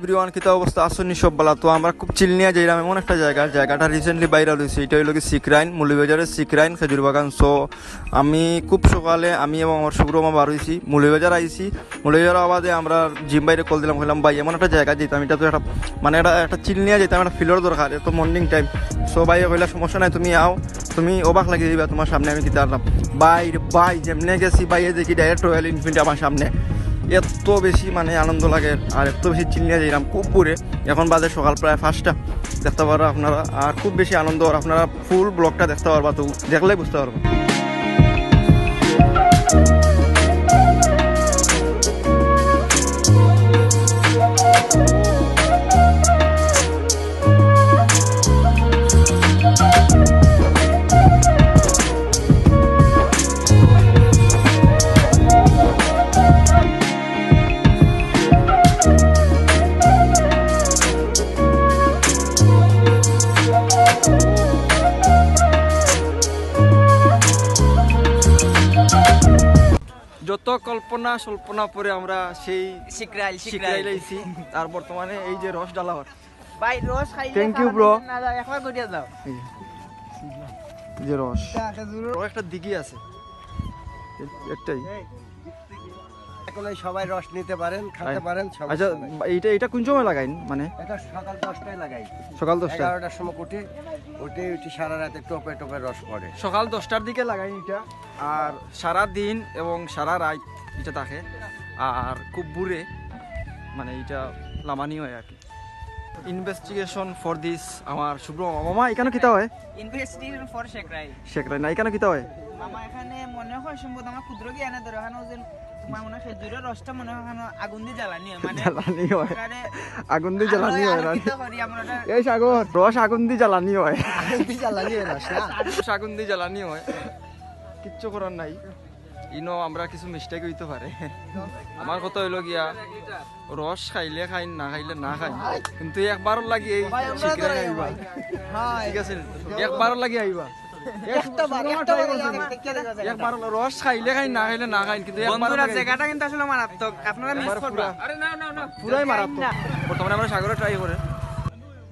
Everyone, কিতা অবস্থা আসনি সব বালা। তো আমরা খুব চিল নিয়ে যাইলাম এমন একটা জায়গাটা রিসেন্টলি ভাইরাল হয়েছে। এটা হইল কি সিকরাইন, মৌলভীবাজারের সিকরাইন খেজুর বাগান। সো আমি খুব সকালে আমি এবং আমার শুভ্রমা বার হয়েছি, মৌলভীবাজার আইছি। মৌলভীবাজার আবাদে আমরা জিম বাইরে কল দিলাম, বললাম ভাই এমন একটা জায়গা যেতাম, এটা তো একটা মানে একটা চিল নিয়ে যেতাম, একটা ফিলের দরকার, এত মর্নিং টাইম। সো ভাই কইলা সমস্যা নাই, তুমি আও, তুমি অবাক লাগিয়ে দিবা তোমার সামনে আমি কিতা আনলাম। ভাই যেমনে গেছি বাইরে দেখি ডাইরেক্ট রয়্যাল এনফিল্ড আমার সামনে। এত বেশি মানে আনন্দ লাগে আর এত বেশি চিল্লিয়ে যাইলাম খুব পুরে। এখন বাজে সকাল প্রায় 5টা, দেখতে পারো আপনারা। আর খুব বেশি আনন্দ, আর আপনারা ফুল ব্লগটা দেখতে পারবা, তো দেখলেই বুঝতে পারবো। যত কল্পনা স্বল্পনা পরে আমরা সেই শিখরাইল আইছি। আর বর্তমানে এই যে রস ডালাওয়ার ভাই রস খাইলে থ্যাংক ইউ ব্রো। না দাও একবার গড়িয়া দাও। এই যে রস একটা দিঘি আছে, একটাই। এখন সবাই রস নিতে পারেন, খেতে পারেন। আচ্ছা এটা কোন সময় লাগাইন? মানে এটা সকাল 10টায় লাগাই, সকাল 10টা, 11টার সময় উঠে সারা রাতে টোপে রস পড়ে। সকাল 10টার দিকে লাগাইন এটা। আর সারা দিন এবং সারা রাত এটা থাকে। আর খুব বুড়ে মানে এটা লামানি হয় আর কি। ইনভেস্টিগেশন ফর দিস আমার শুভ্র মামা। এখানে কিতা হয়? ইনভেস্টিগেশন ফর শেখরাই না, এখানে কিতা হয়? মামা এখানে মনে হয় সম্ভবত আমার ক্ষুদ্র জ্ঞানে ধরে এখানে যে তোমার মনে হয় খেজুরের রসটা মনে হয় এখানে আগুন দিয়ে জ্বালানি হয়, মানে জ্বালানি হয়, এখানে আগুন দিয়ে জ্বালানি হয়। আলোকিত করি আমরা এটা। এই সাগর রস আগুন দিয়ে জ্বালানি হয়, জ্বালানি রস না, রস আগুন দিয়ে জ্বালানি হয়। কিচ্ছু করার নাই, ইনো আমরা কিছু মিস্টেক হইতে পারে। আমার কথা হইল গিয়া রস খাইলে খাই, না খাইলে না খাই, কিন্তু একবার লাগি এই শিখরাই আইবা, ঠিক আছে? একবার লাগি আইবা, একবার রস খাইলে খাই, না খাইলে না খাই, কিন্তু বন্ধুরা জায়গাটা কিন্তু আসলে মারাত্মক, আপনারা মিস করবা। আরে না পুরাই মারাত্মক। বর্তমানে আমরা সাগরে ট্রাই করে।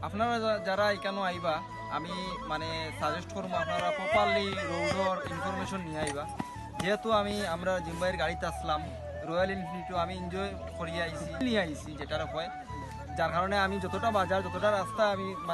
আপনারা যারা এখানে আইবা, আমি মানে সাজেস্ট করবো আপনারা প্রপারলি রোডর ইনফরমেশন নিয়ে আইবা। যেহেতু আমরা জিম্বাইয়ের গাড়িতে আসলাম, রয়্যাল এনফিল্ড আমি এনজয় করিয়ে আইছি, নিয়ে আইছি যেটার হয়, যার কারণে আমি যতটা বাজার যতটা রাস্তা আমি মানে